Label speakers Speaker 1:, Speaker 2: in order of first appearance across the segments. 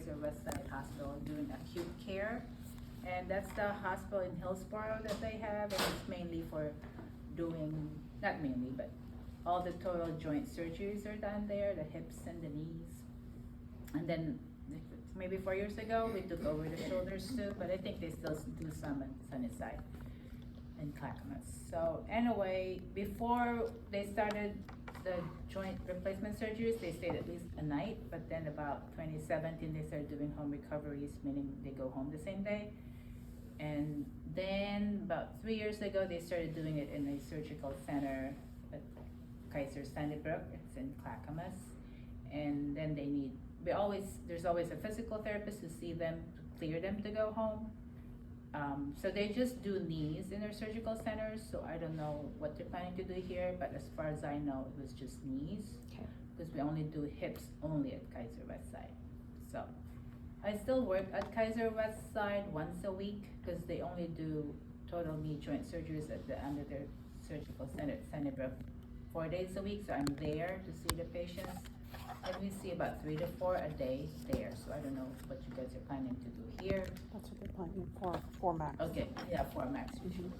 Speaker 1: Kaiser Westside Hospital doing acute care. And that's the hospital in Hillsborough that they have, and it's mainly for doing, not mainly, but all the total joint surgeries are done there, the hips and the knees. And then maybe 4 years ago, we took over the shoulders too, but I think they still do some in Sunnyside and Clackamas. So anyway, before they started the joint replacement surgeries, they stayed at least a night, but then about 2017, they started doing home recoveries, meaning they go home the same day. And then about 3 years ago, they started doing it in a surgical center at Kaiser Sunnybrook. It's in Clackamas. And then there's always a physical therapist to see them, to clear them to go home. So they just do knees in their surgical centers. So I don't know what they're planning to do here, but as far as I know, it was just knees.
Speaker 2: Okay.
Speaker 1: Because we only do hips only at Kaiser Westside. So I still work at Kaiser Westside once a week because they only do total knee joint surgeries under their surgical center at Sunnybrook 4 days a week. So I'm there to see the patients. And we see about 3 to 4 a day there. So I don't know what you guys are planning to do here.
Speaker 2: That's what they're planning for max.
Speaker 1: Okay, yeah, 4 max usually.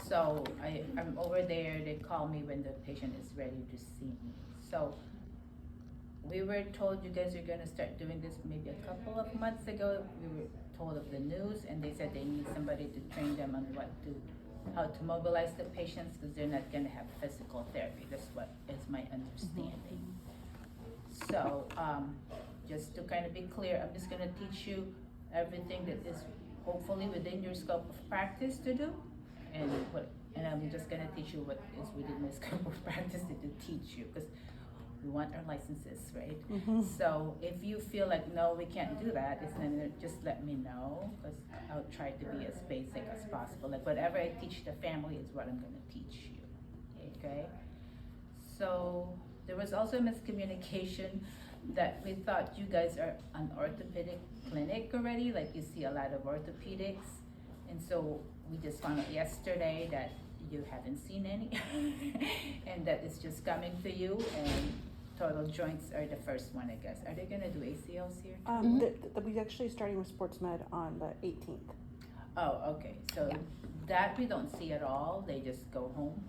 Speaker 1: So I'm over there, they call me when the patient is ready to see me. So we were told you guys are gonna start doing this maybe a couple of months ago. We were told of the news and they said they need somebody to train them on how to mobilize the patients because they're not gonna have physical therapy. That's what is my understanding. So just to kind of be clear, I'm just gonna teach you everything that is hopefully within your scope of practice to do, and I'm just gonna teach you what is within my scope of practice to teach you, because we want our licenses, right? So if you feel like no, we can't do that, then just let me know, because I'll try to be as basic as possible. Like whatever I teach the family is what I'm gonna teach you. Okay? So there was also miscommunication that we thought you guys are an orthopedic clinic already, like you see a lot of orthopedics, and so we just found out yesterday that you haven't seen any and that it's just coming to you, and total joints are the first one, I guess. Are they gonna do ACLs here?
Speaker 2: We actually starting with sports med on the 18th.
Speaker 1: Oh, okay, so that we don't see at all, they just go home.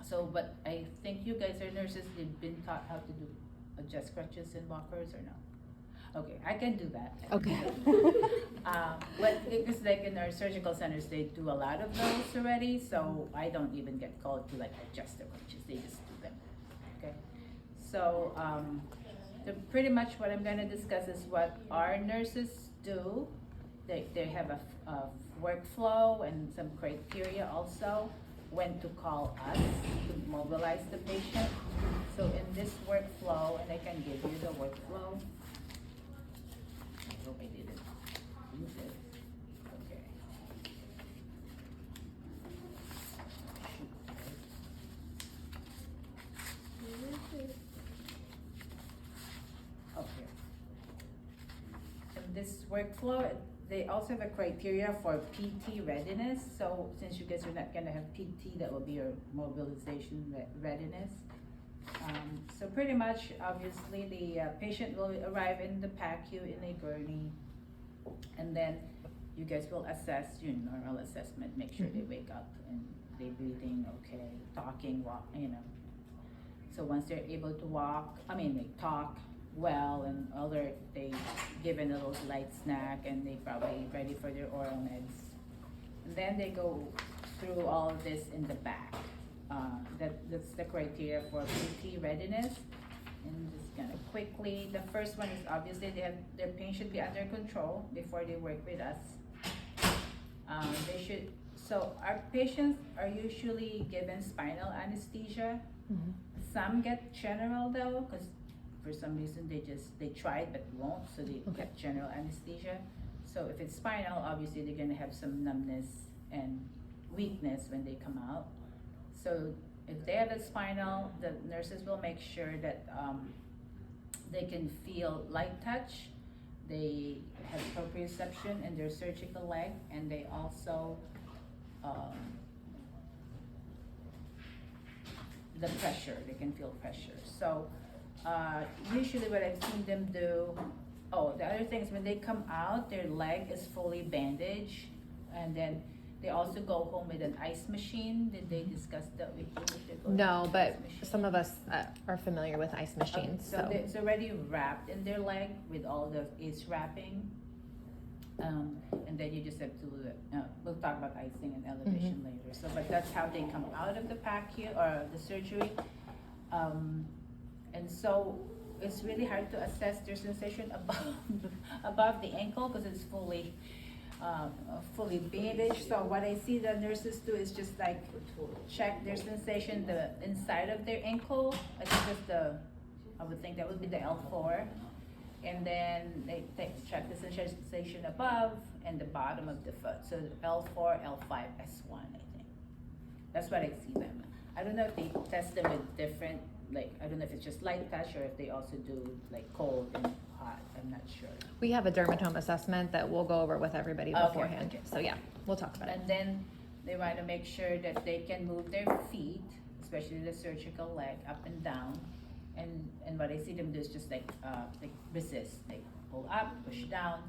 Speaker 1: So, but I think you guys are nurses, you've been taught how to do adjust crutches and walkers, or no? Okay, I can do that.
Speaker 2: Okay.
Speaker 1: But it's like in our surgical centers, they do a lot of those already, so I don't even get called to like adjust the crutches, they just do them, okay? So, pretty much what I'm gonna discuss is what our nurses do. They have a workflow and some criteria also, when to call us to mobilize the patient. So in this workflow, and I can give you the workflow. I hope I didn't lose it. Okay. Okay. In this workflow, they also have a criteria for PT readiness. So since you guys are not gonna have PT, that will be your mobilization readiness. So pretty much, obviously, the patient will arrive in the PACU in a gurney, and then you guys will assess your normal assessment, make sure they wake up and they breathing okay, talking, walk, So once they're able to walk, they talk well, and they given a little light snack, and they probably ready for their oral meds. And then they go through all of this in the back. That's the criteria for PT readiness. And just gonna quickly, the first one is obviously their pain should be under control before they work with us. So our patients are usually given spinal anesthesia. Some get general though, because for some reason they tried but won't, so they get general anesthesia. So if it's spinal, obviously they're gonna have some numbness and weakness when they come out. So if they have a spinal, the nurses will make sure that they can feel light touch, they have proprioception in their surgical leg, and they also the pressure, they can feel pressure. So usually what I've seen them do, Oh, the other thing is when they come out, their leg is fully bandaged, and then they also go home with an ice machine. Did they discuss that with you? If they go
Speaker 3: No,
Speaker 1: to
Speaker 3: but
Speaker 1: ice machine?
Speaker 3: some of us are familiar with ice machines,
Speaker 1: So it's already wrapped in their leg with all the ace wrapping. And then you just have to, we'll talk about icing and elevation
Speaker 3: Mm-hmm.
Speaker 1: later. So, but that's how they come out of the PACU or the surgery. And so it's really hard to assess their sensation above the ankle because it's fully bandaged. So what I see the nurses do is just like check their sensation, the inside of their ankle. I think that's I would think that would be the L4. And then they check the sensation above and the bottom of the foot. So L4, L5, S1, I think. That's what I see them. I don't know if they test them with different, like, I don't know if it's just light touch or if they also do like cold and hot. I'm not sure.
Speaker 3: we have a dermatome assessment that we'll go over with everybody
Speaker 1: Okay,
Speaker 3: beforehand.
Speaker 1: okay.
Speaker 3: So yeah, we'll talk about it.
Speaker 1: And then they want to make sure that they can move their feet, especially the surgical leg, up and down. And what I see them do is just like resist, like pull up, push down.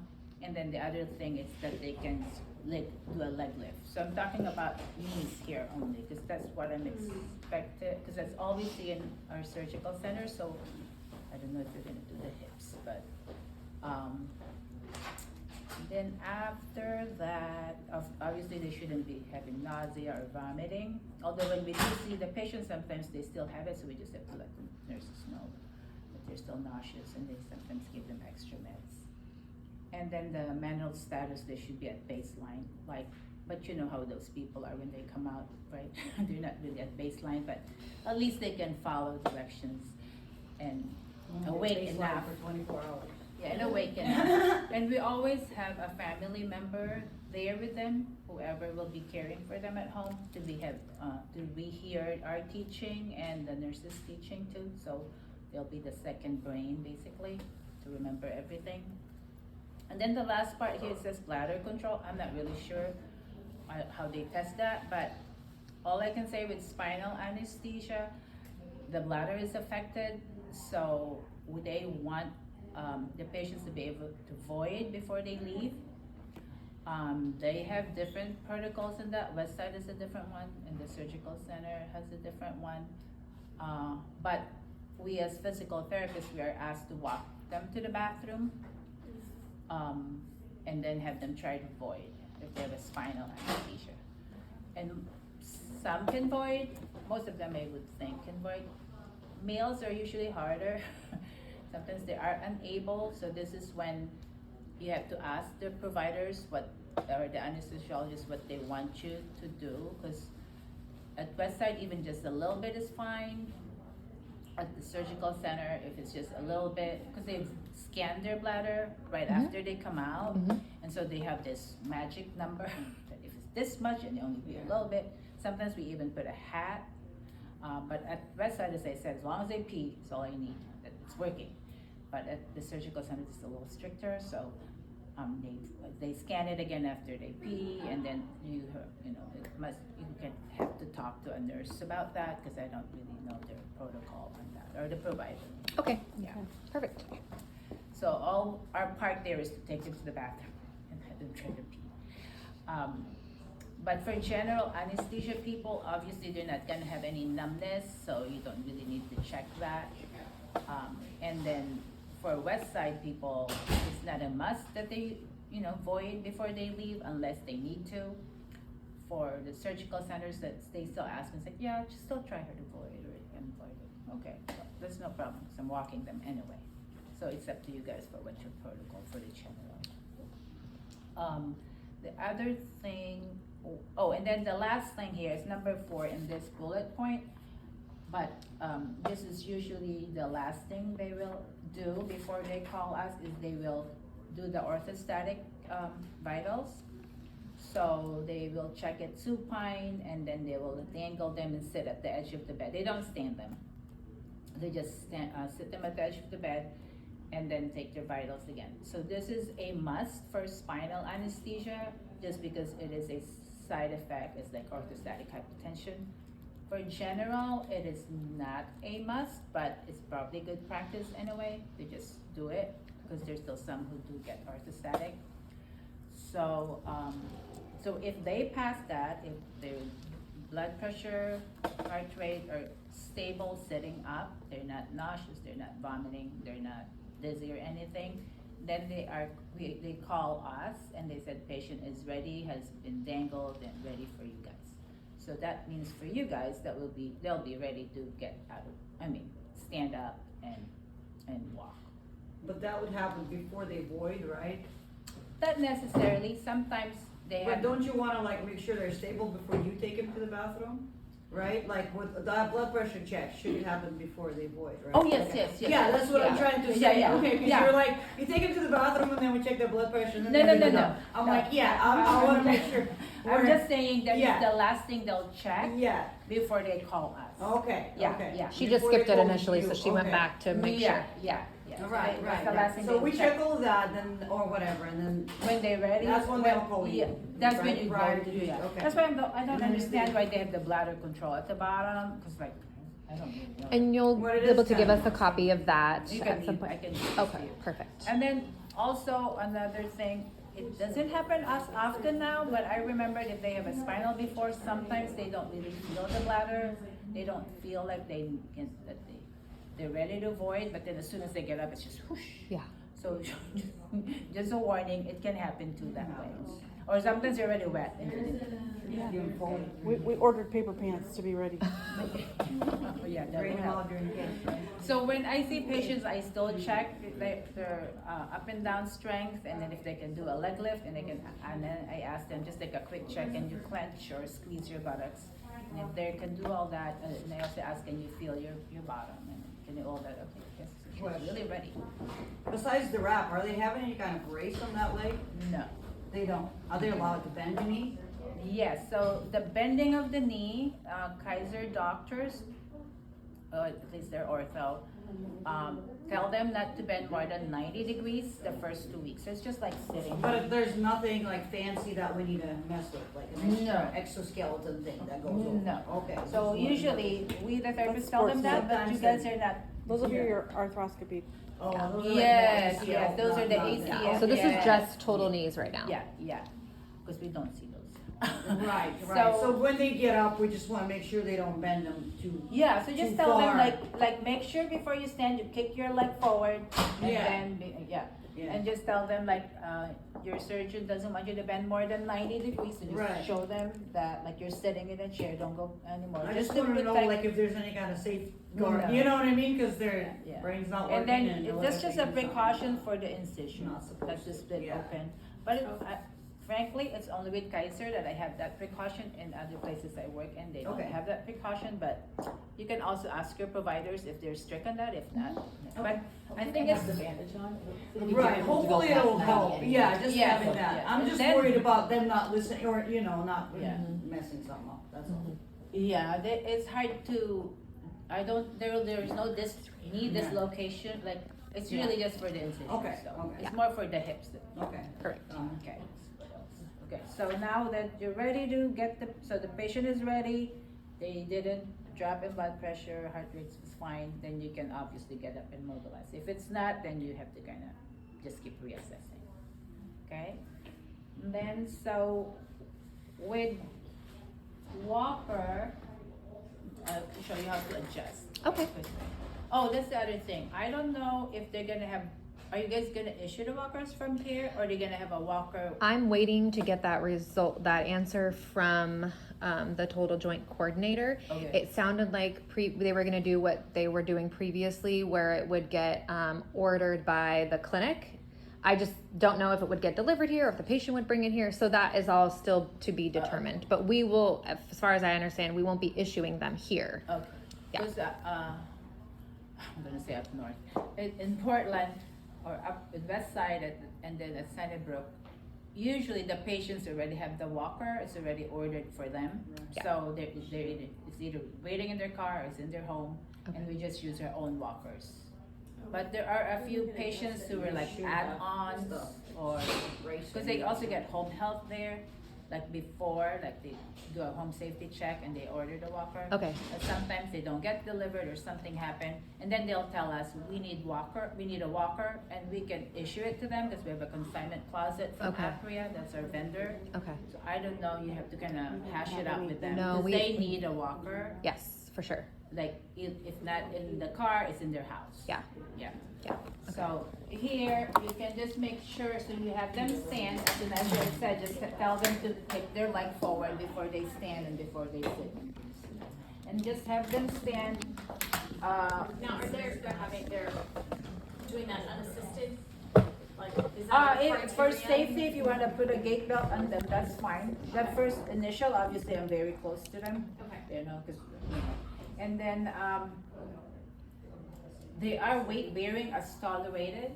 Speaker 1: And then the other thing is that they can do a leg lift. So I'm talking about knees here only, because that's what I'm expected, because that's all we see in our surgical center. So I don't know if they're gonna do the hips, but then after that, obviously they shouldn't be having nausea or vomiting. Although when we do see the patient, sometimes they still have it, so we just have to let the nurses know that they're still nauseous, and they sometimes give them extra meds. And then the mental status, they should be at baseline, but you know how those people are when they come out, right? They're not really at baseline, but at least they can follow directions and awake enough.
Speaker 4: For 24 hours.
Speaker 1: Yeah, and awake enough. And we always have a family member there with them, whoever will be caring for them at home, to we hear our teaching and the nurses teaching too. So they'll be the second brain basically to remember everything. And then the last part here, it says bladder control. I'm not really sure how they test that, but all I can say with spinal anesthesia, the bladder is affected, so they want the patients to be able to void before they leave. They have different protocols in that. Westside is a different one, and the surgical center has a different one. But we as physical therapists, we are asked to walk them to the bathroom, and then have them try to void if they have a spinal anesthesia. And some can void, most of them I would think can void. Males are usually harder. Sometimes they are unable, so this is when you have to ask the providers or the anesthesiologist what they want you to do, because at Westside even just a little bit is fine. At the surgical center, if it's just a little bit, because they've scanned their bladder right after they come out, and so they have this magic number that if it's this much and only be a little bit, sometimes we even put a hat. But at Westside, as I said, as long as they pee, it's all I need. It's working. But at the surgical center, it's a little stricter. So they scan it again after they pee, and then you can have to talk to a nurse about that, because I don't really know their protocol on that, or the provider.
Speaker 3: Okay,
Speaker 1: Yeah.
Speaker 3: perfect.
Speaker 1: So all our part there is to take them to the bathroom and have them try to pee. But for general anesthesia people, obviously they're not gonna have any numbness, so you don't really need to check that. And then for West Side people, it's not a must that they, void before they leave unless they need to. For the surgical centers, that they still ask and say, yeah, just still try her to void or you can void it. Okay, well, there's no problem, because I'm walking them anyway. So it's up to you guys for what your protocol for the general. The other thing, and then the last thing here is number 4 in this bullet point. But this is usually the last thing they will do before they call us, is they will do the orthostatic vitals. So they will check it supine, and then they will dangle them and sit at the edge of the bed. They don't stand them. They just sit them at the edge of the bed and then take their vitals again. So this is a must for spinal anesthesia, just because it is a side effect. It's like orthostatic hypotension. For general, it is not a must, but it's probably good practice anyway to just do it. because there's still some who do get orthostatic. So, so if they pass that, if their blood pressure, heart rate are stable sitting up, they're not nauseous, they're not vomiting, they're not dizzy or anything, then they call us and they said patient is ready, has been dangled and ready for you guys. So that means for you guys, they'll be ready to get out of, stand up and walk.
Speaker 4: But that would happen before they void, right?
Speaker 1: Not necessarily, sometimes they
Speaker 4: But
Speaker 1: have.
Speaker 4: don't you wanna like make sure they're stable before you take them to the bathroom? Right? Like with the blood pressure check should happen before they void, right?
Speaker 1: Oh, yes,
Speaker 4: Okay.
Speaker 1: yes.
Speaker 4: Yeah, that's what I'm
Speaker 1: Yeah.
Speaker 4: trying to
Speaker 1: Yeah,
Speaker 4: say.
Speaker 1: yeah,
Speaker 4: Okay, cause
Speaker 1: yeah.
Speaker 4: you're like, you take them to the bathroom and then we check their blood pressure and then
Speaker 1: No,
Speaker 4: they
Speaker 1: no,
Speaker 4: go
Speaker 1: no,
Speaker 4: down.
Speaker 1: no.
Speaker 4: I'm
Speaker 1: No.
Speaker 4: like, yeah, I wanna make sure.
Speaker 1: I'm
Speaker 4: we're-
Speaker 1: just saying that
Speaker 4: Yeah.
Speaker 1: is the last thing they'll check
Speaker 4: Yeah,
Speaker 1: before they call us.
Speaker 4: okay,
Speaker 1: Yeah,
Speaker 4: okay.
Speaker 1: yeah.
Speaker 3: She just
Speaker 4: Before they
Speaker 3: skipped it
Speaker 4: call
Speaker 3: initially,
Speaker 4: you,
Speaker 3: so she went
Speaker 4: okay.
Speaker 3: back to make
Speaker 1: Yeah,
Speaker 3: sure.
Speaker 1: yeah, yeah. So
Speaker 4: Right,
Speaker 1: that's
Speaker 4: right,
Speaker 1: the last
Speaker 4: right.
Speaker 1: thing
Speaker 4: So
Speaker 1: they'll
Speaker 4: we
Speaker 1: check.
Speaker 4: check all that then, or whatever, and then,
Speaker 1: When they're ready.
Speaker 4: That's when they'll call you,
Speaker 1: Yeah, that's when
Speaker 4: right?
Speaker 1: you
Speaker 4: Prior
Speaker 1: go
Speaker 4: to
Speaker 1: to do
Speaker 4: you,
Speaker 1: that.
Speaker 4: okay.
Speaker 1: That's why I don't
Speaker 4: And then
Speaker 1: understand
Speaker 4: they-
Speaker 1: why they have the bladder control at the bottom, cause like, I don't really know.
Speaker 3: And you'll
Speaker 4: What it
Speaker 3: be able
Speaker 4: is
Speaker 3: to give
Speaker 4: kind
Speaker 3: us a copy of that
Speaker 1: You
Speaker 3: at
Speaker 1: can,
Speaker 3: some
Speaker 1: I
Speaker 3: point.
Speaker 1: can. give it to
Speaker 3: Okay,
Speaker 1: you.
Speaker 3: perfect.
Speaker 1: And then also another thing, it doesn't happen as often now, but I remember if they have a spinal before, sometimes they don't really feel the bladder. They don't feel like they're ready to void, but then as soon as they get up, it's just whoosh.
Speaker 3: Yeah.
Speaker 1: So just a warning, it can happen too that way. Or sometimes they're already wet. And
Speaker 4: you fold,
Speaker 2: We ordered paper pants to be ready.
Speaker 1: yeah, that
Speaker 4: bring
Speaker 1: will
Speaker 4: them
Speaker 1: help.
Speaker 4: out during kids, right?
Speaker 1: So when I see patients, I still check their up and down strength, and then if they can do a leg lift, and then I ask them just take a quick check, can you clench or squeeze your buttocks? And if they can do all that, and I also ask, can you feel your bottom, and can you all that? Okay, yes, she's really ready.
Speaker 4: Besides the wrap, are they having any kind of brace on that leg?
Speaker 1: No.
Speaker 4: They don't. Are they allowed to bend the knee?
Speaker 1: Yes, so the bending of the knee, Kaiser doctors, at least they're ortho, tell them not to bend more than 90 degrees the first 2 weeks. So it's just like sitting.
Speaker 4: But if there's nothing like fancy that we need to mess with, like an
Speaker 1: No.
Speaker 4: exoskeleton thing that goes over?
Speaker 1: No.
Speaker 4: Okay.
Speaker 1: So usually, we the therapists tell them that, but you guys are not.
Speaker 2: Those will be your arthroscopy.
Speaker 4: Oh, those are like
Speaker 1: Yes,
Speaker 4: more
Speaker 1: yes,
Speaker 4: ACL,
Speaker 1: those are the
Speaker 4: not-
Speaker 1: ACL.
Speaker 3: So this
Speaker 1: Yeah.
Speaker 3: is just total knees right now.
Speaker 1: Yeah, yeah, because we don't see those.
Speaker 4: Right, right.
Speaker 1: So-
Speaker 4: So when they get up, we just wanna make sure they don't bend them too.
Speaker 1: Yeah, so just
Speaker 4: Too
Speaker 1: tell them
Speaker 4: far.
Speaker 1: like make sure before you stand, you kick your leg forward and
Speaker 4: Yeah.
Speaker 1: then,
Speaker 4: Yeah.
Speaker 1: and just tell them like, your surgeon doesn't want you to bend more than 90 degrees, so just
Speaker 4: Right.
Speaker 1: show them that like you're sitting in a chair, don't go anymore.
Speaker 4: I just
Speaker 1: to
Speaker 4: wanna know
Speaker 1: protect-
Speaker 4: like if there's any kind of safeguard,
Speaker 1: No.
Speaker 4: you know what I mean? Cause their
Speaker 1: Yeah.
Speaker 4: brain's not working
Speaker 1: And then
Speaker 4: and.
Speaker 1: that's just a
Speaker 4: everything's not-
Speaker 1: precaution for the incision,
Speaker 4: Not supposed
Speaker 1: that's just
Speaker 4: to,
Speaker 1: split
Speaker 4: yeah.
Speaker 1: open. But frankly, it's only with Kaiser that I have that precaution. In other places I work in, they don't
Speaker 4: Okay.
Speaker 1: have that precaution, but you can also ask your providers if they're strict on that, if not. But I think it's.
Speaker 4: Right, hopefully it'll help, yeah, just
Speaker 1: Yeah.
Speaker 4: having that.
Speaker 1: Yeah.
Speaker 4: I'm
Speaker 1: And
Speaker 4: just
Speaker 1: then-
Speaker 4: worried about them not listening, or, not
Speaker 1: Yeah.
Speaker 4: messing something up, that's all.
Speaker 1: Yeah, it's hard to, there's no knee
Speaker 4: Yeah.
Speaker 1: dislocation, like, it's
Speaker 4: Yeah.
Speaker 1: really just for the incision,
Speaker 4: Okay,
Speaker 1: so.
Speaker 4: okay.
Speaker 1: It's more for the hips.
Speaker 4: Okay.
Speaker 3: Correct.
Speaker 1: Okay. Okay, so now that you're ready to get so the patient is ready, they didn't drop in blood pressure, heart rate is fine, then you can obviously get up and mobilize. If it's not, then you have to kind of just keep reassessing, okay? And then, so with walker, I'll show you how to adjust.
Speaker 3: Okay.
Speaker 1: Oh, that's the other thing. I don't know if they're gonna have, are you guys gonna issue the walkers from here, or are they gonna have a walker?
Speaker 3: I'm waiting to get that answer from the total joint coordinator.
Speaker 1: Okay.
Speaker 3: It sounded like they were gonna do what they were doing previously, where it would get ordered by the clinic. I just don't know if it would get delivered here or if the patient would bring it here. So that is all still to be determined. But we will, as far as I understand, we won't be issuing them here.
Speaker 1: Okay.
Speaker 3: Yeah.
Speaker 1: Because, I'm gonna say up north, in Portland, or up in West Side, and then at Sunnybrook, usually the patients already have the walker, it's already ordered for them.
Speaker 3: Yeah.
Speaker 1: So it's either waiting in their car or it's in their home, and we just use our own walkers. But there are a few patients who are like add-ons, or, because they also get home health there, like before, like they do a home safety check and they order the walker.
Speaker 3: Okay.
Speaker 1: But sometimes they don't get delivered or something happened, and then they'll tell us, we need a walker, and we can issue it to them because we have a consignment closet from
Speaker 3: Okay.
Speaker 1: Apria, that's our vendor.
Speaker 3: Okay.
Speaker 1: So I don't know, you have to kind of hash it out with them,
Speaker 3: No,
Speaker 1: because
Speaker 3: we-
Speaker 1: they need a walker.
Speaker 3: Yes, for sure.
Speaker 1: Like, if not in the car, it's in their house.
Speaker 3: Yeah.
Speaker 1: Yeah.
Speaker 3: Yeah.
Speaker 1: So here, you can just make sure, so you have them stand, as soon as you said, just tell them to take their leg forward before they stand and before they sit. And just have them stand,
Speaker 5: Now, they're doing that unassisted? Like, is that a
Speaker 1: for
Speaker 5: criteria?
Speaker 1: safety, if you wanna put a gate belt on them, that's fine. That first initial, obviously, I'm very close to them,
Speaker 5: Okay.
Speaker 1: you know, and then, they are weight bearing as tolerated,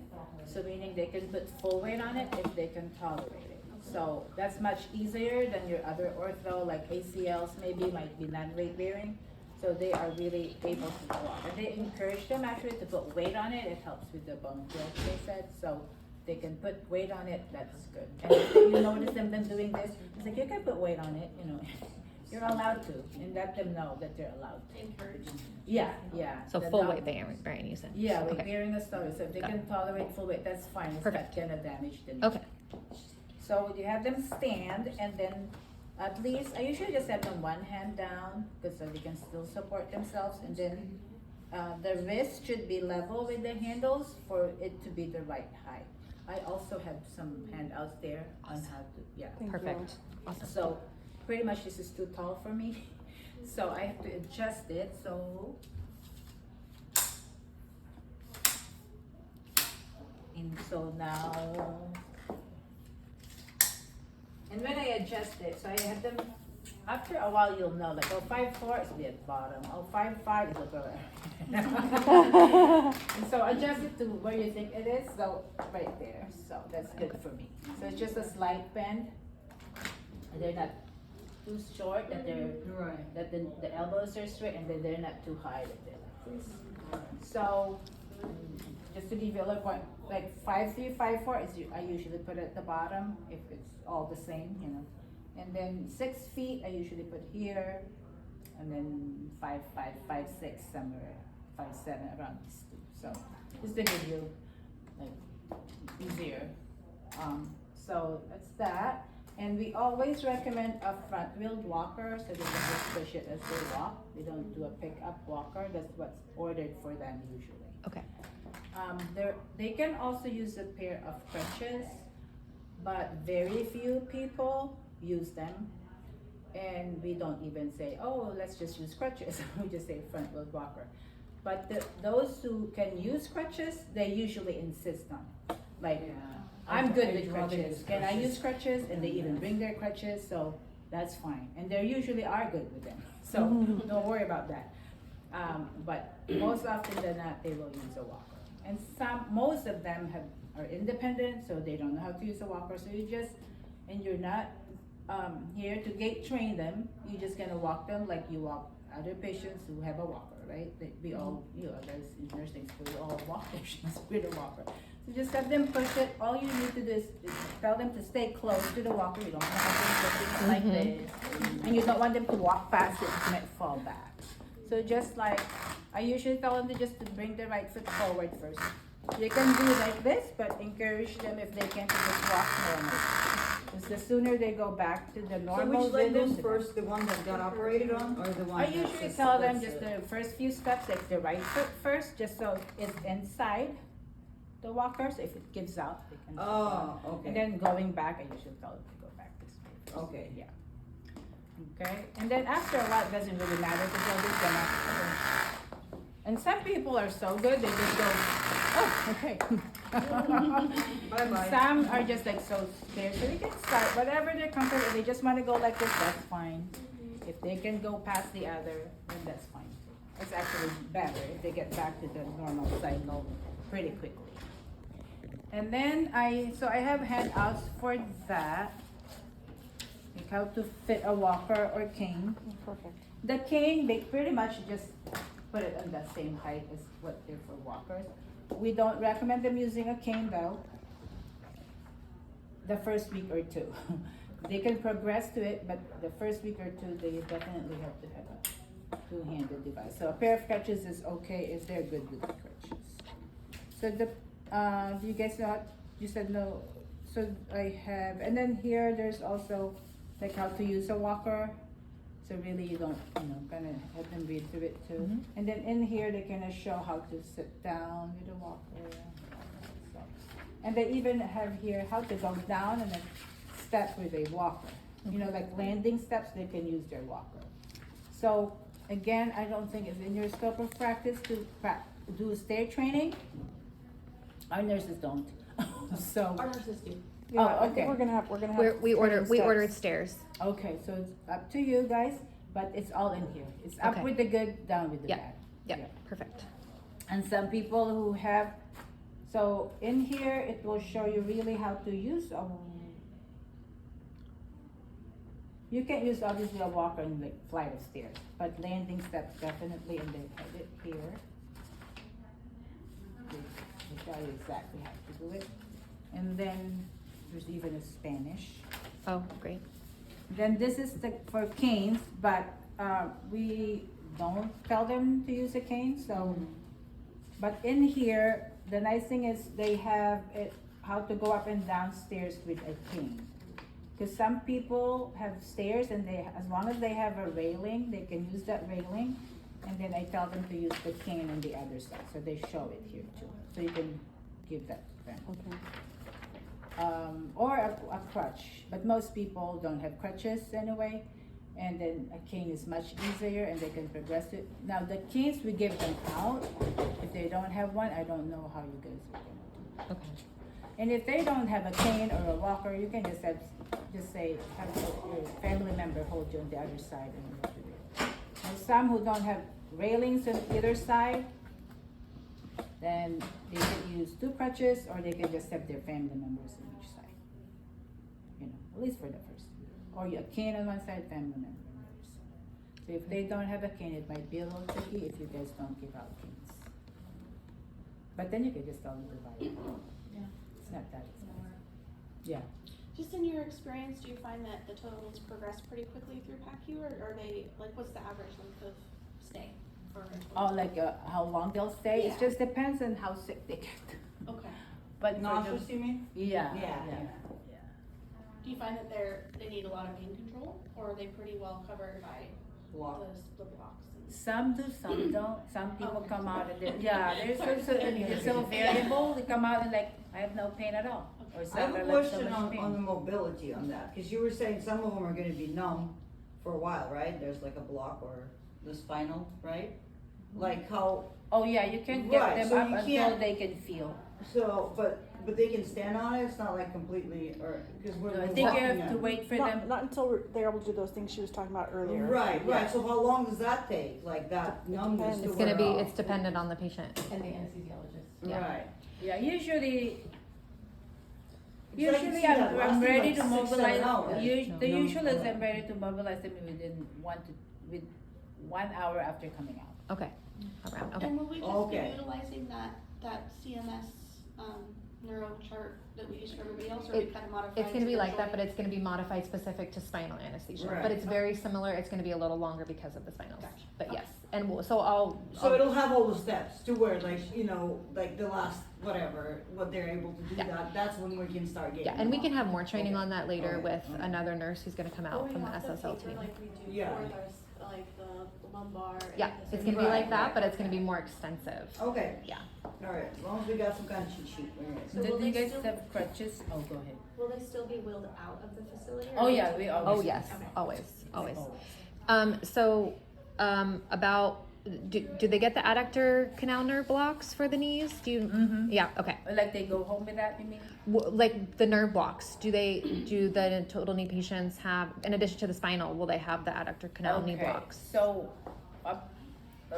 Speaker 1: so meaning they can put full weight on it if they can tolerate it. So that's much easier than your other ortho, like ACLs maybe might be non-weight bearing. So they are really able to walk. And they encourage them actually to put weight on it. It helps with the bone growth, they said. So they can put weight on it, that's good. And if you notice them doing this, it's like, you can put weight on it, you know. You're allowed to, and let them know that they're allowed to.
Speaker 5: Encourage.
Speaker 1: Yeah, yeah.
Speaker 3: So
Speaker 1: The
Speaker 3: full
Speaker 1: doc-
Speaker 3: weight bearing, you said?
Speaker 1: Yeah, weight
Speaker 3: Okay.
Speaker 1: bearing a story, so if they
Speaker 3: Got
Speaker 1: can tolerate full weight, that's fine, it's not
Speaker 3: Perfect.
Speaker 1: gonna damage the knee.
Speaker 3: Okay.
Speaker 1: So you have them stand, and then at least, I usually just have them one hand down, because so they can still support themselves, and then the wrist should be level with the handles for it to be the right height. I also have some handouts there on how to, yeah.
Speaker 2: Thank you.
Speaker 3: Perfect. Awesome.
Speaker 1: So pretty much this is too tall for me, so I have to adjust it, so. And so now, and when I adjust it, so I have them, after a while you'll know, like, oh, 5'4" is be at the bottom, oh, 5'5" is over. And so adjust it to where you think it is, so right there, so that's good for me. So it's just a slight bend, and they're not too short, that
Speaker 4: Right.
Speaker 1: the elbows are straight, and then they're not too high, that they're like this. So, just to give you a little point, like 5'3", 5'4" is, I usually put at the bottom, if it's all the same, you know. And then 6 feet, I usually put here, and then 5'5", 5'6", somewhere, 5'7", around this two. So, just to give you, like, easier. So that's that. And we always recommend a front-wheeled walker, so they can just push it as they walk. We don't do a pick-up walker, that's what's ordered for them usually.
Speaker 3: Okay.
Speaker 1: They can also use a pair of crutches, but very few people use them. And we don't even say, oh, let's just use crutches. We just say front-wheeled walker. But those who can use crutches, they usually insist on it. Like,
Speaker 4: Yeah.
Speaker 1: I'm good
Speaker 4: I'd
Speaker 1: with
Speaker 4: rather
Speaker 1: crutches.
Speaker 4: use
Speaker 1: Can I
Speaker 4: crutches.
Speaker 1: use crutches? And they even bring their crutches, so that's fine. And they usually are good with them, so don't worry about that. But most often than not, they will use a walker. And most of them are independent, so they don't know how to use a walker. So and you're not here to gate train them. You're just gonna walk them like you walk other patients who have a walker, right? We all, guys in nursing school, we all walk patients with a walker. So just have them push it. All you need to do is tell them to stay close to the walker. You don't want to have them looking like this. And you don't want them to walk past it, it might fall back. So just like, I usually tell them to bring the right foot forward first. You can do like this, but encourage them if they can to just walk normally. Because the sooner they go back to the
Speaker 4: So
Speaker 1: normal
Speaker 4: which leg
Speaker 1: rhythm,
Speaker 4: goes first, the one that got operated on, or the one
Speaker 1: I
Speaker 4: that's
Speaker 1: usually
Speaker 4: just-
Speaker 1: tell them
Speaker 4: that's
Speaker 1: just
Speaker 4: it?
Speaker 1: the first few steps, like the right foot first, just so it's inside the walker, so if it gives out, they can.
Speaker 4: Oh, okay.
Speaker 1: And then going back, I usually tell them to go back this way first.
Speaker 4: Okay.
Speaker 1: Yeah. Okay, and then after a while, it doesn't really matter, because they're just gonna, and some people are so good, they just go, oh, okay.
Speaker 4: Bye-bye.
Speaker 1: Some are just like so scared, so they can start, whatever they're comfortable, if they just wanna go like this, that's fine. If they can go past the other, then that's fine. It's actually better if they get back to the normal cycle pretty quickly. And then I have handouts for that, like how to fit a walker or cane.
Speaker 2: Perfect.
Speaker 1: The cane, they pretty much just put it on the same height as what they're for walkers. We don't recommend them using a cane though, the first week or two. they can progress to it, but the first week or two, they definitely have to have a two-handed device. So a pair of crutches is okay if they're good with the crutches. So the, do you guys know how, you said no, so I have, and then here, there's also like how to use a walker. So really you don't, kinda have them read through it too.
Speaker 3: Mhm.
Speaker 1: And then in here, they kinda show how to sit down with a walker. So, and they even have here how to go down and then step with a walker. Like landing steps, they can use their walker. So again, I don't think it's in your scope of practice to do stair training. Our nurses don't. So,
Speaker 5: Our nurses do.
Speaker 2: Yeah, I
Speaker 1: okay.
Speaker 2: think we're gonna have
Speaker 3: We
Speaker 2: training
Speaker 3: ordered
Speaker 2: steps.
Speaker 3: stairs.
Speaker 1: okay, so it's up to you guys, but it's all in here. It's up
Speaker 3: Okay.
Speaker 1: with the good, down with the
Speaker 3: Yep.
Speaker 1: bad.
Speaker 3: Yep,
Speaker 1: Yeah.
Speaker 3: perfect.
Speaker 1: And some people who have, so in here, it will show you really how to use you can use obviously a walker and like flight of stairs, but landing steps definitely, and they have it here. They tell you exactly how to do it. And then there's even a Spanish.
Speaker 3: Oh, great.
Speaker 1: Then this is for canes, but we don't tell them to use a cane, so. But in here, the nice thing is they have it, how to go up and down stairs with a cane. Cause some people have stairs and as long as they have a railing, they can use that railing. And then I tell them to use the cane on the other side, so they show it here too. So you can give that to them.
Speaker 2: Okay.
Speaker 1: Or a crutch, but most people don't have crutches anyway. And then a cane is much easier and they can progress it. Now the canes, we give them out. If they don't have one, I don't know how you guys are gonna do.
Speaker 3: Okay.
Speaker 1: And if they don't have a cane or a walker, you can just say, have your family member hold you on the other side and you do it. And some who don't have railings on either side, then they can use two crutches or they can just have their family members on each side. At least for the first. Or a cane on one side, family member on the other side. So if they don't have a cane, it might be a little tricky if you guys don't give out canes. But then you can just tell them to buy it.
Speaker 5: Yeah.
Speaker 1: It's not that expensive. Yeah.
Speaker 6: Just in your experience, do you find that the total needs progress pretty quickly through PACU, or are they, like, what's the average length of stay?
Speaker 1: Oh, like how long they'll stay? It
Speaker 6: Yeah.
Speaker 1: just depends on how sick they get.
Speaker 6: Okay.
Speaker 1: But for
Speaker 4: Nauseous, you mean?
Speaker 1: yeah,
Speaker 4: Yeah.
Speaker 6: Do you find that they need a lot of pain control, or are they pretty well covered by
Speaker 4: Block.
Speaker 6: the blocks?
Speaker 1: Some do, some don't. Some people
Speaker 6: Okay.
Speaker 1: come out and they're
Speaker 6: Sorry.
Speaker 1: so variable. They come out and like, I have no pain at all. Or
Speaker 4: I
Speaker 1: some
Speaker 4: have a
Speaker 1: are like so
Speaker 4: question
Speaker 1: much
Speaker 4: on
Speaker 1: pain.
Speaker 4: the mobility on that, cause you were saying some of them are gonna be numb for a while, right? There's like a block or the spinal, right? Like how,
Speaker 1: Oh yeah, you can get
Speaker 4: Right,
Speaker 1: them
Speaker 4: so
Speaker 1: up
Speaker 4: you
Speaker 1: until
Speaker 4: can't-
Speaker 1: they can feel.
Speaker 4: so, but they can stand on it, it's not like completely, or, cause we're
Speaker 1: So I
Speaker 4: we're
Speaker 1: think you
Speaker 4: walking
Speaker 1: have to
Speaker 4: on-
Speaker 1: wait for
Speaker 2: Not,
Speaker 1: them.
Speaker 2: not until they're able to do those things she was talking about earlier.
Speaker 4: Right,
Speaker 1: Yeah.
Speaker 4: right, so how long does that take, like that numbness to
Speaker 2: depends.
Speaker 3: It's gonna be,
Speaker 4: wear
Speaker 3: it's
Speaker 4: off?
Speaker 3: dependent on the patient.
Speaker 5: And the anesthesiologist.
Speaker 3: yeah.
Speaker 4: Right.
Speaker 1: Yeah, usually
Speaker 4: Because I can see that
Speaker 1: I'm
Speaker 4: lasting
Speaker 1: ready
Speaker 4: like
Speaker 1: to
Speaker 4: 6-7
Speaker 1: mobilize.
Speaker 4: hours.
Speaker 1: The
Speaker 3: No.
Speaker 1: usual is I'm ready to mobilize them within 1 hour after coming out.
Speaker 3: Okay, around, okay.
Speaker 6: And will we just
Speaker 4: Okay.
Speaker 6: be utilizing that CMS, neuro chart that we use for everybody else, or are we kind of modifying?
Speaker 3: It's gonna
Speaker 6: to
Speaker 3: be
Speaker 6: the
Speaker 3: like that,
Speaker 6: joint?
Speaker 3: but it's gonna be modified specific to spinal anesthesia.
Speaker 4: Right.
Speaker 3: But it's very similar, it's gonna be a little longer because of the spinals.
Speaker 6: Gotcha.
Speaker 3: But yes, and so I'll.
Speaker 4: So it'll have all the steps to where like, like the last, whatever, what they're able to do
Speaker 3: Yeah.
Speaker 4: that, that's when we can start getting.
Speaker 3: Yeah, and we
Speaker 4: them
Speaker 3: can
Speaker 4: on.
Speaker 3: have more training
Speaker 4: Okay.
Speaker 3: on that later
Speaker 4: Okay.
Speaker 3: with
Speaker 4: Okay.
Speaker 3: another nurse who's gonna come
Speaker 6: Or
Speaker 3: out
Speaker 6: we
Speaker 3: from the
Speaker 6: want
Speaker 3: SSL
Speaker 6: paper
Speaker 3: team.
Speaker 6: like we do
Speaker 4: Yeah.
Speaker 6: for like the lumbar. and
Speaker 3: Yeah,
Speaker 6: the
Speaker 3: it's gonna be
Speaker 6: surgery.
Speaker 3: like
Speaker 4: Right,
Speaker 3: that,
Speaker 4: right.
Speaker 3: but it's gonna be more extensive.
Speaker 4: Okay,
Speaker 3: Yeah.
Speaker 4: alright, as long as we got some kind of cheat sheet, alright.
Speaker 5: So
Speaker 1: Do
Speaker 5: will
Speaker 1: you
Speaker 5: they
Speaker 1: guys
Speaker 5: still-
Speaker 1: have crutches? Oh, go ahead.
Speaker 5: Will they still be wheeled out of the facility? or
Speaker 1: Oh
Speaker 5: will
Speaker 1: yeah,
Speaker 5: they-
Speaker 1: we always.
Speaker 3: Oh, yes,
Speaker 5: Okay.
Speaker 3: always, always.
Speaker 1: Always.
Speaker 3: So, about, do they get the adductor canal nerve blocks for the knees? Do you,
Speaker 1: Mhm.
Speaker 3: yeah, okay.
Speaker 1: Like they go home with that, you mean?
Speaker 3: Like the nerve blocks, do the total knee patients have, in addition to the spinal, will they have the adductor canal knee
Speaker 1: Okay,
Speaker 3: blocks?
Speaker 1: So,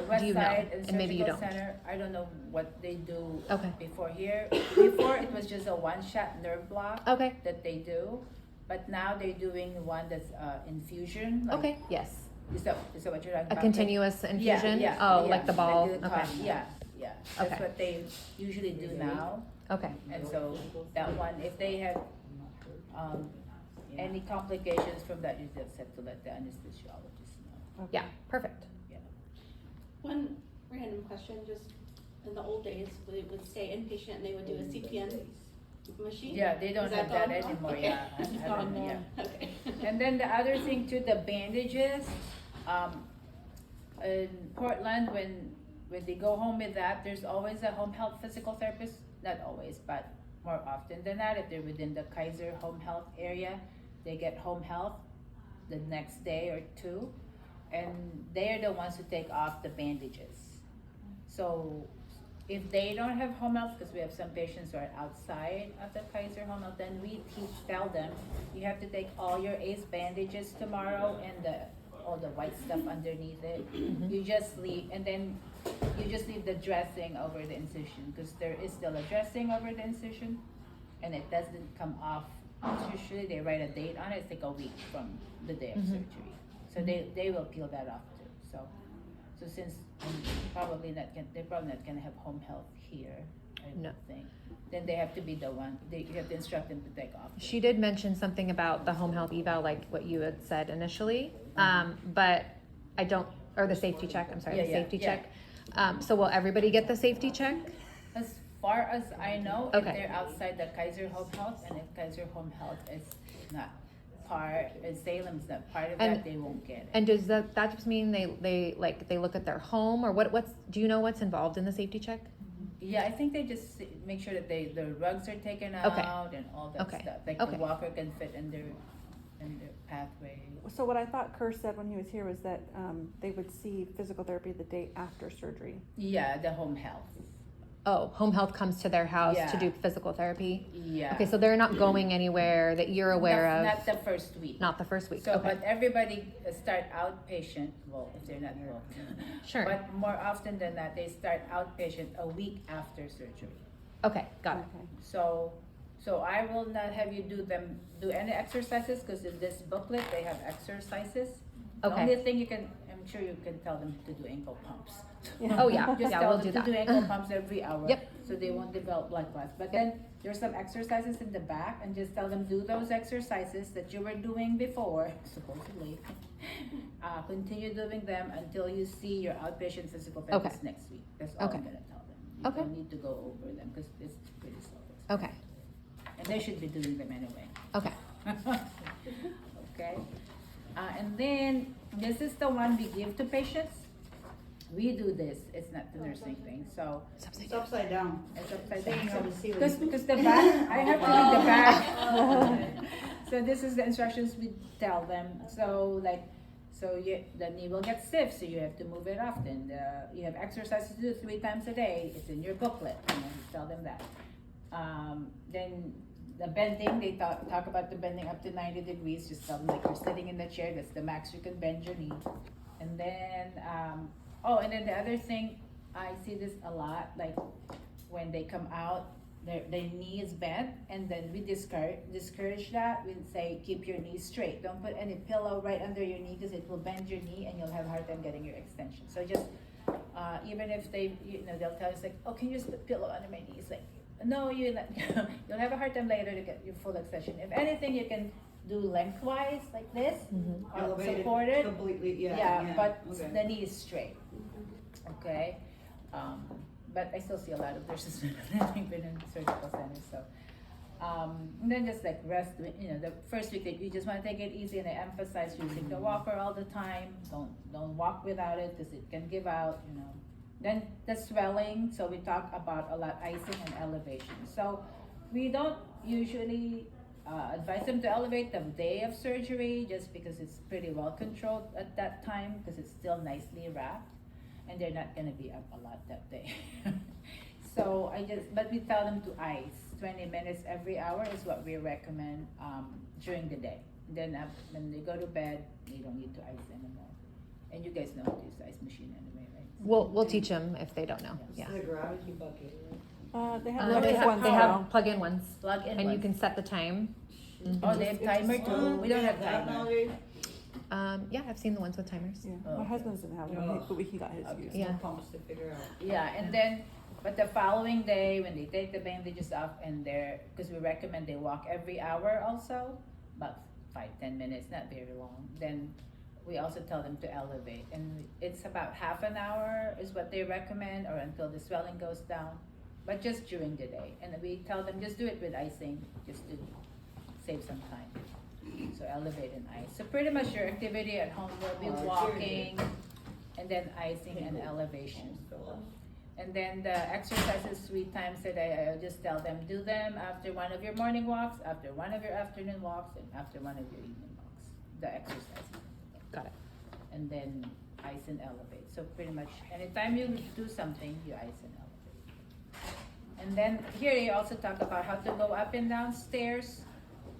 Speaker 1: West
Speaker 3: Do you know?
Speaker 1: Side and
Speaker 3: And maybe you
Speaker 1: Surgical
Speaker 3: don't.
Speaker 1: Center, I don't know what they do
Speaker 3: Okay.
Speaker 1: before here. Before it was just a one-shot nerve block
Speaker 3: Okay,
Speaker 1: that they do, but now they're doing one that's infusion. Like,
Speaker 3: okay, yes.
Speaker 1: Is that what you're talking
Speaker 3: A
Speaker 1: about?
Speaker 3: continuous
Speaker 1: Yeah,
Speaker 3: infusion?
Speaker 1: yeah,
Speaker 3: Oh,
Speaker 1: yeah,
Speaker 3: like the ball,
Speaker 1: the
Speaker 3: okay,
Speaker 1: Yeah, yeah. That's
Speaker 3: Okay.
Speaker 1: what they usually do now.
Speaker 3: okay,
Speaker 1: And so that one, if they have,
Speaker 4: Yeah.
Speaker 1: Any complications from that, you just have to let the anesthesiologist know.
Speaker 3: Yeah, perfect.
Speaker 6: One random question, just in the old days, we would stay inpatient and they would do a CPN machine?
Speaker 1: Yeah, they don't
Speaker 6: Is
Speaker 1: have
Speaker 6: that
Speaker 1: that
Speaker 6: gone?
Speaker 1: anymore,
Speaker 6: Okay.
Speaker 1: yeah. I don't- yeah.
Speaker 6: Okay.
Speaker 1: And then the other thing too, the bandages, in Portland, when they go home with that, there's always a home health physical therapist, not always, but more often than not, if they're within the Kaiser home health area, they get home health the next day or two, and they're the ones who take off the bandages. So if they don't have home health, because we have some patients who are outside of the Kaiser home health, then we tell them, you have to take all your ACE bandages tomorrow and all the white stuff underneath it. You just leave, and then you just leave the dressing over the incision, because there is still a dressing over the incision, and it doesn't come off. Usually they write a date on it, it's like a week from the day of surgery. So they will peel that off too. So since they're probably not gonna have home health here, I
Speaker 3: No.
Speaker 1: don't think. Then they have to be the one, you have to instruct them to take off.
Speaker 3: She did mention something about the home health eval, like what you had said initially, but I don't, or the safety check, I'm sorry,
Speaker 1: Yeah,
Speaker 3: the
Speaker 1: yeah,
Speaker 3: safety
Speaker 1: yeah.
Speaker 3: check. So will everybody get the safety check?
Speaker 1: As far as I know,
Speaker 3: Okay.
Speaker 1: if they're outside the Kaiser Home Health, and if Kaiser Home Health is not Salem's not part of
Speaker 3: And-
Speaker 1: that, they won't get it.
Speaker 3: And does that just mean they look at their home, or do you know what's involved in the safety check?
Speaker 1: Yeah, I think they just make sure that the rugs are taken
Speaker 3: Okay.
Speaker 1: out and all that
Speaker 3: Okay.
Speaker 1: stuff. Like
Speaker 3: Okay.
Speaker 1: the walker can fit in their pathway.
Speaker 2: So what I thought Kerr said when he was here was that, they would see physical therapy the day after surgery.
Speaker 1: Yeah, the home health.
Speaker 3: Oh, home health comes to their house
Speaker 1: Yeah.
Speaker 3: to do physical therapy?
Speaker 1: Yeah.
Speaker 3: Okay, so they're not going anywhere that you're aware of?
Speaker 1: Not the first week.
Speaker 3: Not the first week,
Speaker 1: So,
Speaker 3: okay.
Speaker 1: but everybody start outpatient, well, if they're not booked.
Speaker 3: Sure.
Speaker 1: But more often than not, they start outpatient a week after surgery.
Speaker 3: Okay, got it.
Speaker 2: Okay.
Speaker 1: So I will not have you do any exercises, because in this booklet, they have exercises. The
Speaker 3: Okay.
Speaker 1: only thing I'm sure you can tell them to do ankle pumps.
Speaker 3: Oh, yeah,
Speaker 1: Just
Speaker 3: yeah,
Speaker 1: tell
Speaker 3: we'll
Speaker 1: them
Speaker 3: do
Speaker 1: to
Speaker 3: that.
Speaker 1: do ankle pumps every hour.
Speaker 3: Yep.
Speaker 1: So they won't develop blood clots. But then there's some exercises in the back, and just tell them do those exercises that you were doing before, supposedly. Continue doing them until you see your outpatient physical therapist
Speaker 3: Okay.
Speaker 1: next week. That's all
Speaker 3: Okay.
Speaker 1: I'm gonna tell them. You
Speaker 3: Okay.
Speaker 1: don't need to go over them, because it's pretty slow.
Speaker 3: Okay,
Speaker 1: And they should be doing them anyway.
Speaker 3: okay.
Speaker 1: Okay, and then this is the one we give to patients. We do this, it's not the nursing thing, so
Speaker 4: It's upside down.
Speaker 1: it's upside
Speaker 4: Sitting on
Speaker 1: down.
Speaker 4: the ceiling.
Speaker 1: Because the back, I have to read the back. So this is the instructions we tell them, the knee will get stiff, so you have to move it often. You have exercises to do 3 times a day, it's in your booklet, tell them that. Then the bending, they talk about the bending up to 90 degrees, just tell them like you're sitting in the chair, that's the max you can bend your knee. And then, and then the other thing, I see this a lot, like when they come out, their knee is bent, and then we discourage that. We say, keep your knee straight. Don't put any pillow right under your knee, because it will bend your knee and you'll have a hard time getting your extension. So just, even if they'll tell us like, oh, can you just put pillow under my knees? Like, no, you'll have a hard time later to get your full extension. If anything, you can do lengthwise like this,
Speaker 4: Elevated
Speaker 1: supported.
Speaker 4: completely, yeah.
Speaker 1: Yeah, but
Speaker 4: okay.
Speaker 1: the knee is straight. Okay, but I still see a lot of nurses having been in surgical centers. So, and then just like rest. The first week that you just want to take it easy, and I emphasize using the walker all the time. Don't walk without it, because it can give out. Then the swelling. So we talk about a lot icing and elevation. So we don't usually advise them to elevate the day of surgery, just because it's pretty well controlled at that time, because it's still nicely wrapped, and they're not gonna be up a lot that day. So but we tell them to ice 20 minutes every hour is what we recommend during the day. Then when they go to bed, they don't need to ice anymore. And you guys know how to use the ice machine anyway, right?
Speaker 3: We'll teach them if they don't know, yeah.
Speaker 4: It's the gravity bucket, right?
Speaker 2: They have
Speaker 3: They
Speaker 2: electric
Speaker 3: have,
Speaker 2: ones
Speaker 3: they
Speaker 2: now.
Speaker 3: have plug-in ones,
Speaker 1: Plug in
Speaker 3: and you
Speaker 1: ones.
Speaker 3: can set the time.
Speaker 1: Oh, they have timer too? We don't have
Speaker 4: that
Speaker 1: timer.
Speaker 4: nowadays.
Speaker 3: Yeah, I've seen the ones with timers.
Speaker 2: Yeah,
Speaker 1: Oh,
Speaker 2: my
Speaker 1: okay.
Speaker 2: husband's didn't have
Speaker 4: Yeah.
Speaker 2: one, but he got his
Speaker 4: Okay,
Speaker 2: used.
Speaker 3: Yeah.
Speaker 4: more pumps to figure out.
Speaker 1: Yeah, and then, but the following day, when they take the bandages off, and because we recommend they walk every hour also, about 5-10 minutes, not very long. Then we also tell them to elevate, and it's about half an hour is what they recommend, or until the swelling goes down, but just during the day. And we tell them just do it with icing, just to save some time. So elevate and ice. So pretty much your activity at home will be
Speaker 4: Oh,
Speaker 1: walking, and then icing and elevation. And then the exercises 3 times a day, I'll just tell them, do them after one of your morning walks, after one of your afternoon walks, and after one of your evening walks. The exercises.
Speaker 3: Got it.
Speaker 1: And then ice and elevate. So pretty much anytime you do something, you ice and elevate. And then here they also talk about how to go up and down stairs.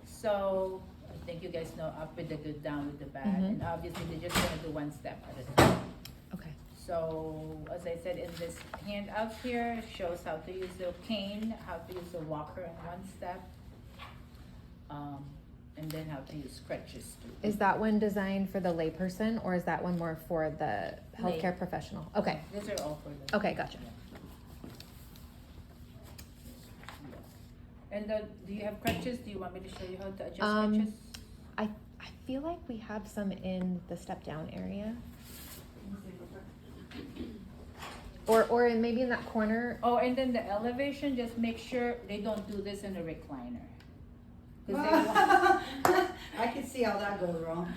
Speaker 1: So I think you guys know up with the good, down with the bad.
Speaker 3: Mhm.
Speaker 1: And obviously they're just gonna do one step at a time.
Speaker 3: Okay.
Speaker 1: So, as I said, in this handout here, it shows how to use the cane, how to use the walker in one step, and then how to use crutches too.
Speaker 3: Is that one designed for the layperson, or is that one more for the healthcare
Speaker 1: Lay.
Speaker 3: professional? Okay.
Speaker 1: These are all for the.
Speaker 3: Okay, gotcha.
Speaker 1: Yeah. And do you have crutches? Do you want me to show you how to adjust
Speaker 3: Um,
Speaker 1: crutches?
Speaker 3: I feel like we have some in the step down area. Or maybe in that corner.
Speaker 1: Oh, and then the elevation, just make sure they don't do this in a recliner. 'Cause
Speaker 4: I can see how that goes wrong.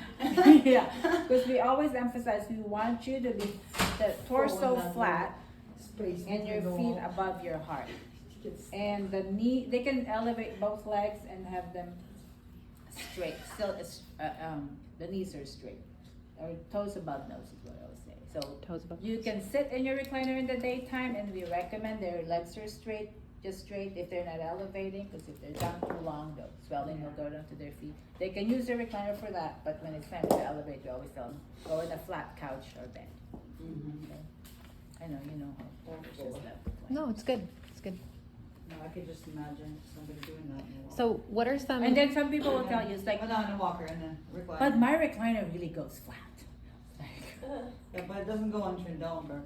Speaker 1: yeah, because we always emphasize we want you to be the torso flat
Speaker 4: Space
Speaker 1: and your
Speaker 4: to
Speaker 1: feet
Speaker 4: go
Speaker 1: above your heart.
Speaker 4: It's-
Speaker 1: And the knee, they can elevate both legs and have them straight. Still, the knees are straight, or toes above nose is what I would say. So
Speaker 3: Toes above.
Speaker 1: you can sit in your recliner in the daytime, and we recommend their legs are straight, just straight if they're not elevating, because if they're down too long, the swelling will go down to their feet. They can use their recliner for that, but when it's time to elevate, we always tell them, go in a flat couch or bed.
Speaker 4: Mhm.
Speaker 1: Okay? I know, you know how it's just that.
Speaker 3: No, it's good. It's good.
Speaker 4: No, I could just imagine somebody doing that. in a walker.
Speaker 3: So what are some?
Speaker 1: And then some people will tell you, it's like,
Speaker 4: Oh, no, in a walker and then recliner.
Speaker 1: but my recliner really goes flat.
Speaker 4: Yeah, but it doesn't go on Trindon,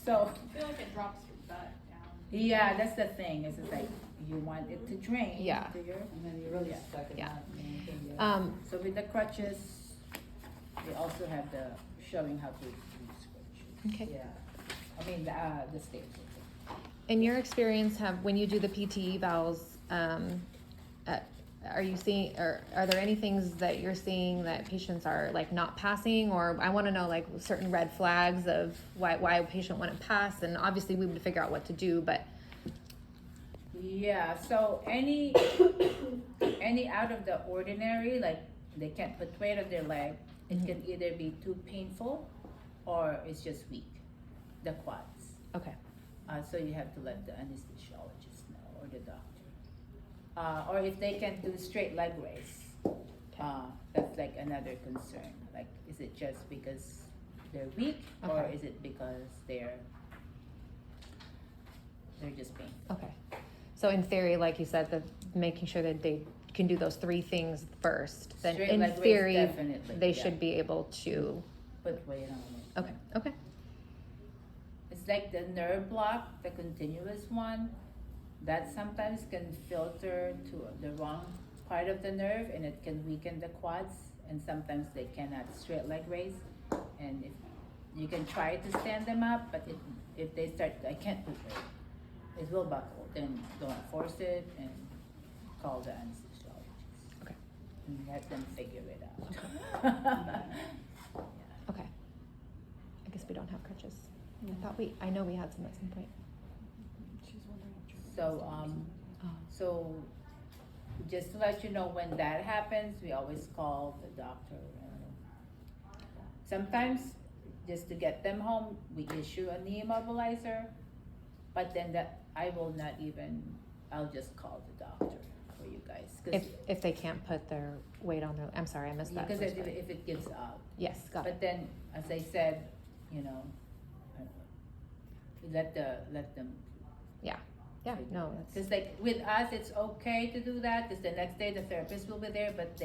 Speaker 1: So,
Speaker 6: I feel like it drops your butt down.
Speaker 1: yeah, that's the thing, is it's like, you want it to drain
Speaker 3: Yeah.
Speaker 1: to your,
Speaker 4: And then you're really
Speaker 1: Yeah.
Speaker 4: stuck in
Speaker 3: Yeah.
Speaker 4: that. and you can get-
Speaker 1: so with the crutches, we also have the showing how to use crutches.
Speaker 3: Okay.
Speaker 4: Yeah.
Speaker 1: I mean, the stairs.
Speaker 3: In your experience, when you do the PTE evals, are you seeing, or are there any things that you're seeing that patients are like not passing? Or I want to know like certain red flags of why a patient wouldn't pass, and obviously we would figure out what to do, but
Speaker 1: Yeah, so any out of the ordinary, like they can't put weight on their leg, it can either be too painful or it's just weak, the quads.
Speaker 3: okay.
Speaker 1: So you have to let the anesthesiologist know, or the doctor. Or if they can do straight leg raise, that's like another concern. Like, is it just because they're weak, or
Speaker 3: Okay.
Speaker 1: is it because they're just painful?
Speaker 3: Okay. So in theory, like you said, making sure that they can do those 3 things first, then
Speaker 1: Straight
Speaker 3: in
Speaker 1: leg raise,
Speaker 3: theory,
Speaker 1: definitely,
Speaker 3: they
Speaker 1: yeah.
Speaker 3: should be able to,
Speaker 1: Put weight on it.
Speaker 3: okay, okay.
Speaker 1: It's like the nerve block, the continuous one, that sometimes can filter to the wrong part of the nerve, and it can weaken the quads, and sometimes they cannot straight leg raise. And if you can try to stand them up, but if they start, I can't put weight, it will buckle. Then don't force it, and call the anesthesiologist.
Speaker 3: Okay.
Speaker 1: And let them figure it out.
Speaker 3: Okay. I guess we don't have crutches. I know we had some at some point.
Speaker 2: She's wondering if
Speaker 1: So,
Speaker 3: Oh.
Speaker 1: so just to let you know, when that happens, we always call the doctor. Sometimes, just to get them home, we issue a knee immobilizer, but then I will not even, I'll just call the doctor for you guys.
Speaker 3: If they can't put their weight on their, I'm sorry, I missed that.
Speaker 1: Because
Speaker 3: first part.
Speaker 1: if it gives out.
Speaker 3: Yes, got it.
Speaker 1: But then, as I said, let them.
Speaker 3: Yeah, no, that's,
Speaker 1: Cause like with us, it's okay to do that, cause the next day the therapist will be there, but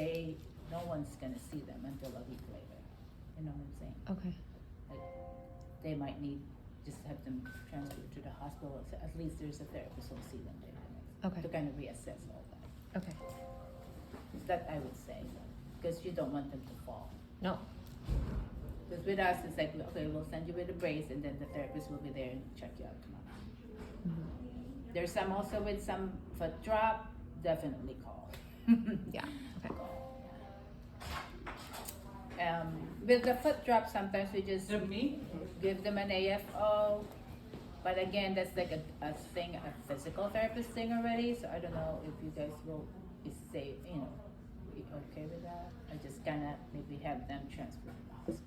Speaker 1: no one's gonna see them until a week later. You know what I'm saying?
Speaker 3: okay,
Speaker 1: They might need, just have them transferred to the hospital, so at least there's a therapist who'll see them there the next,
Speaker 3: okay,
Speaker 1: to kind of reassess all that.
Speaker 3: okay.
Speaker 1: That I would say, because you don't want them to fall.
Speaker 3: No.
Speaker 1: Because with us, it's like, okay, we'll send you with a brace, and then the therapist will be there and check you out tomorrow.
Speaker 3: Mhm.
Speaker 1: There's some also with some foot drop, definitely call.
Speaker 3: Yeah. Okay.
Speaker 1: With the foot drop, sometimes we just give them an AFO, but again, that's like a thing, a physical therapist thing already, so I don't know if you guys will be safe, you know, be okay with that. I just kinda maybe have them transfer to the hospital.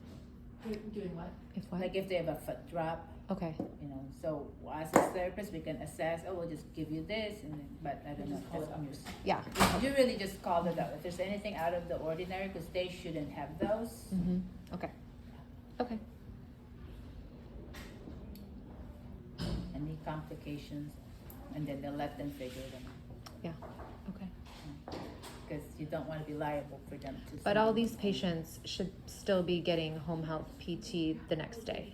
Speaker 5: Doing what?
Speaker 3: If what?
Speaker 1: Like if they have a foot drop,
Speaker 3: Okay.
Speaker 1: you know, so as a therapist, we can assess, oh, we'll just give you this, and then, but I don't know, just on your,
Speaker 3: Yeah.
Speaker 1: you really just call it out. If there's anything out of the ordinary, because they shouldn't have those.
Speaker 3: Mhm. Okay. Okay.
Speaker 1: Any complications, and then they'll let them figure them
Speaker 3: Yeah. Okay.
Speaker 1: out. Because you don't want to be liable for them to.
Speaker 3: But all these patients should still be getting home health PT the next day.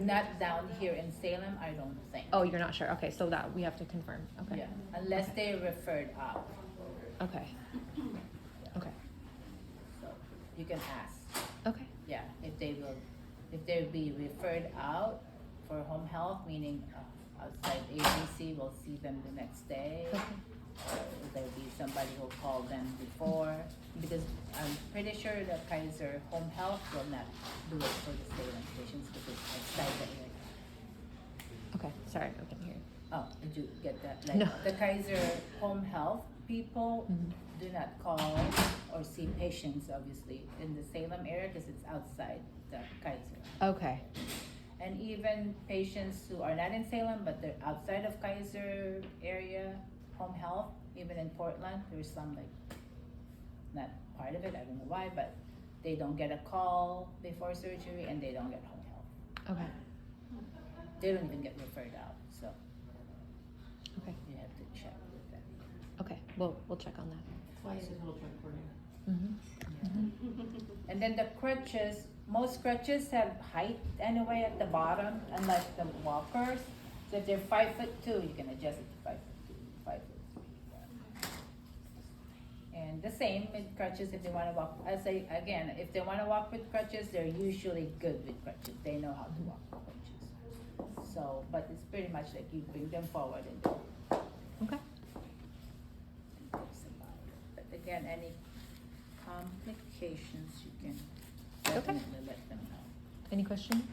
Speaker 1: Not down here in Salem, I don't think.
Speaker 3: Oh, you're not sure. Okay, so that we have to confirm. Okay.
Speaker 1: Yeah, unless they're referred out,
Speaker 3: Okay. Okay.
Speaker 1: so you can ask.
Speaker 3: Okay.
Speaker 1: Yeah, if they'll be referred out for home health, meaning outside ABC will see them the next day.
Speaker 3: Okay.
Speaker 1: There'll be somebody who'll call them before, because I'm pretty sure that Kaiser Home Health will not do it for the Salem patients because it's outside the area.
Speaker 3: Okay. Sorry, I couldn't hear.
Speaker 1: Oh, did you get that? Like,
Speaker 3: No.
Speaker 1: the Kaiser Home Health people
Speaker 3: Mhm.
Speaker 1: do not call or see patients, obviously, in the Salem area because it's outside the Kaiser.
Speaker 3: Okay.
Speaker 1: And even patients who are not in Salem, but they're outside of Kaiser area, home health, even in Portland, there's some like, not part of it, I don't know why, but they don't get a call before surgery and they don't get home health.
Speaker 3: Okay.
Speaker 1: They don't even get referred out, so
Speaker 3: Okay.
Speaker 1: you have to check with them.
Speaker 3: Okay. We'll check on that.
Speaker 5: That's why it's a little check for you.
Speaker 3: Mhm.
Speaker 1: And then the crutches, most crutches have height anyway at the bottom, unlike the walkers. So if they're 5'2", you can adjust it to 5'2", 5'3". And the same with crutches if they wanna walk, I say again, if they wanna walk with crutches, they're usually good with crutches, they know how to walk with crutches. So, but it's pretty much like you bring them forward and
Speaker 3: Okay.
Speaker 1: that's about it. But again, any complications, you can
Speaker 3: Okay.
Speaker 1: definitely let them know.
Speaker 3: Any questions?